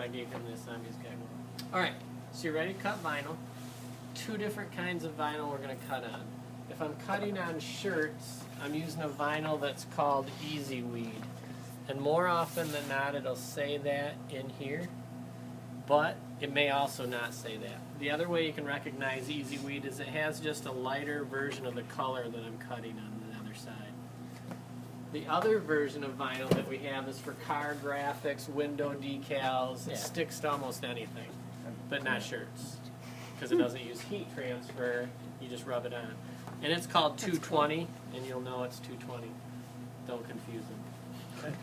I gave him the Assemblies guide. Alright, so you're ready to cut vinyl. Two different kinds of vinyl we're going to cut on. If I'm cutting on shirts, I'm using a vinyl that's called Easy Weed. And more often than not, it'll say that in here, but it may also not say that. The other way you can recognize Easy Weed is it has just a lighter version of the color that I'm cutting on the other side. The other version of vinyl that we have is for car graphics, window decals. It sticks to almost anything, but not shirts, because it doesn't use heat transfer. You just rub it on. And it's called 220, and you'll know it's 220. Don't confuse them. Okay.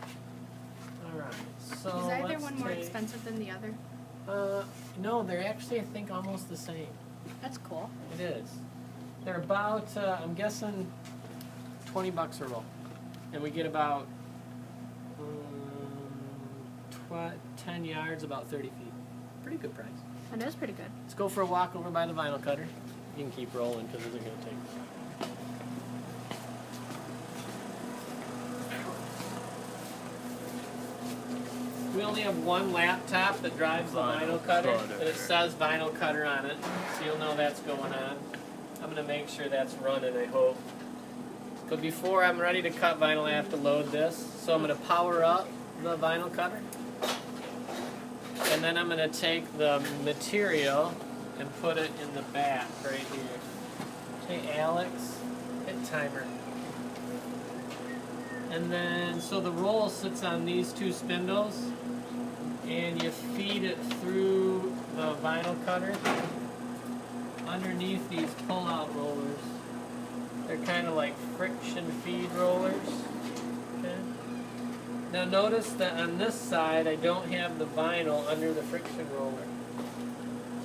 All right. So is either one more expensive than the other? No, they're actually, I think, almost the same. That's cool. It is. They're about, I'm guessing, $20 a roll. And we get about 10 yards, about 30 feet. Pretty good price. That is pretty good. Let's go for a walk over by the vinyl cutter. You can keep rolling because it's going to take. We only have one laptop that drives the vinyl cutter, and it says vinyl cutter on it, so you'll know that's going on. I'm going to make sure that's running, I hope. But before I'm ready to cut vinyl, I have to load this. So I'm going to power up the vinyl cutter. And then I'm going to take the material and put it in the back right here. Okay, Alex, hit timer. And then, so the roll sits on these two spindles, and you feed it through the vinyl cutter underneath these pull-out rollers. They're kind of like friction feed rollers. Okay. Now notice that on this side I don't have the vinyl under the friction roller.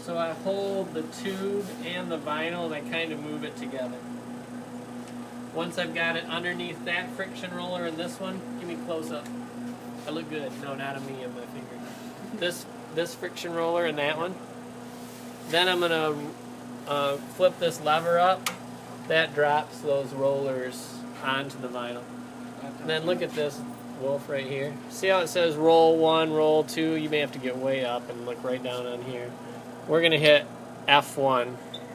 So I hold the tube and the vinyl and I kind of move it together. Once I've got it underneath that friction roller and this one, give me close up. I look good. No, not on me, on my finger. This friction roller and that one. Then I'm going to flip this lever up. That drops those rollers onto the vinyl. And then look at this wolf right here. See how it says roll 1, roll 2? You may have to get way up and look right down on here. We're going to hit F1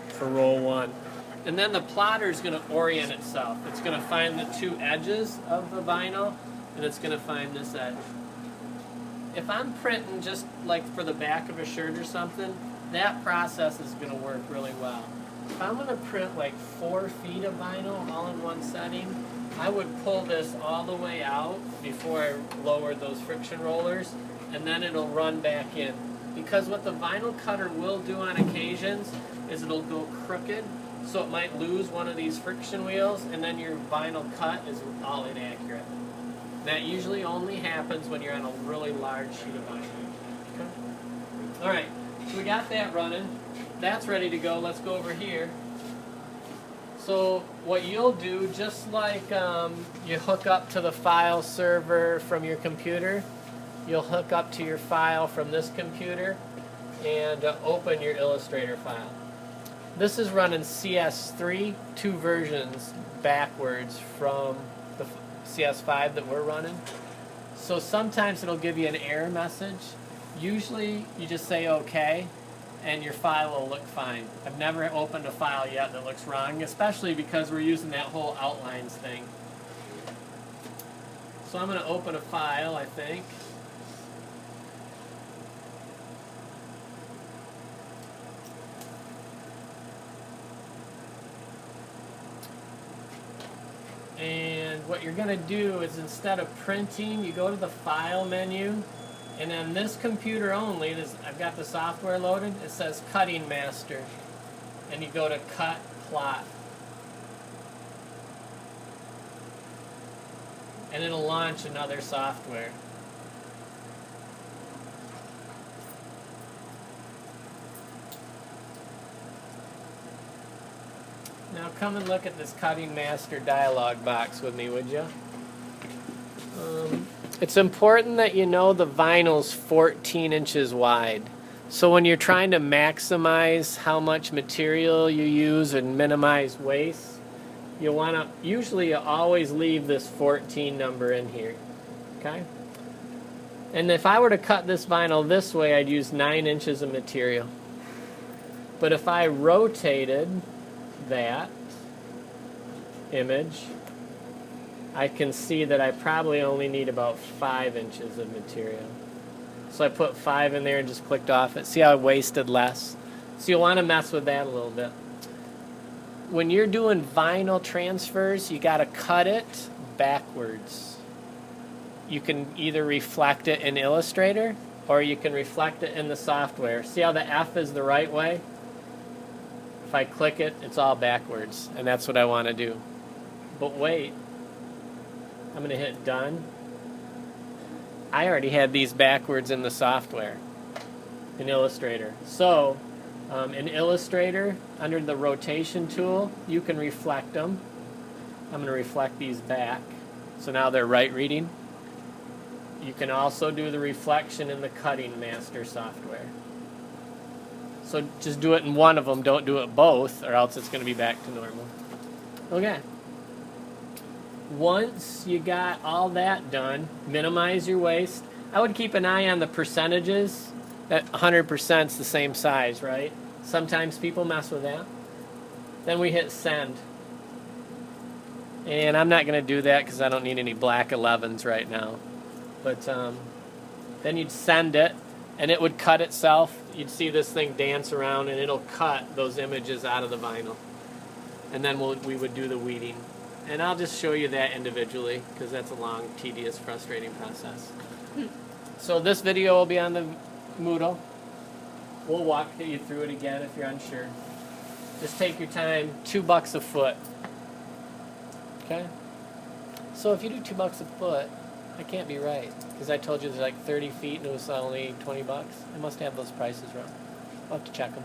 for roll 1. And then the plotter is going to orient itself. It's going to find the two edges of the vinyl, and it's going to find this edge. If I'm printing just like for the back of a shirt or something, that process is going to work really well. If I'm going to print like 4 feet of vinyl all in one setting, I would pull this all the way out before I lowered those friction rollers, and then it'll run back in. Because what the vinyl cutter will do on occasions is it'll go crooked, so it might lose one of these friction wheels, and then your vinyl cut is all inaccurate. That usually only happens when you're on a really large sheet of vinyl. Okay. Alright, so we got that running. That's ready to go. Let's go over here. So what you'll do, just like you hook up to the file server from your computer, you'll hook up to your file from this computer and open your Illustrator file. This is running CS3, 2 versions backwards from the CS5 that we're running. So sometimes it'll give you an error message. Usually you just say OK, and your file will look fine. I've never opened a file yet that looks wrong, especially because we're using that whole outlines thing. So I'm going to open a file, I think. And what you're going to do is, instead of printing, you go to the File menu, and on this computer only, I've got the software loaded, it says Cutting Master, and you go to Cut Plot. And it'll launch another software. Now come and look at this Cutting Master dialog box with me, would you? It's important that you know the vinyl's 14 inches wide. So when you're trying to maximize how much material you use and minimize waste, you want to usually always leave this 14 number in here. Okay? And if I were to cut this vinyl this way, I'd use 9 inches of material. But if I rotated that image, I can see that I probably only need about 5 inches of material. So I put 5 in there and just clicked off it. See how I wasted less? So you'll want to mess with that a little bit. When you're doing vinyl transfers, you got to cut it backwards. You can either reflect it in Illustrator or you can reflect it in the software. See how the F is the right way? If I click it, it's all backwards, and that's what I want to do. But wait, I'm going to hit done. I already had these backwards in the software, in Illustrator. So, in Illustrator, under the rotation tool, you can reflect them. I'm going to reflect these back, so now they're right reading. You can also do the reflection in the Cutting Master software. So just do it in one of them, don't do it both, or else it's going to be back to normal. Okay. Once you got all that done, minimize your waste. I would keep an eye on the percentages. That 100% is the same size, right? Sometimes people mess with that. Then we hit send. And I'm not going to do that because I don't need any black 11s right now. But then you'd send it, and it would cut itself. You'd see this thing dance around, and it'll cut those images out of the vinyl. And then we would do the weeding. And I'll just show you that individually, because that's a long, tedious, frustrating process. So this video will be on the Moodle. We'll walk you through it again if you're unsure. Just take your time, $2 a foot. Okay? So if you do $2 a foot, that can't be right, because I told you there's like 30 feet and it was only $20. I must have those prices wrong. I'll have to check them.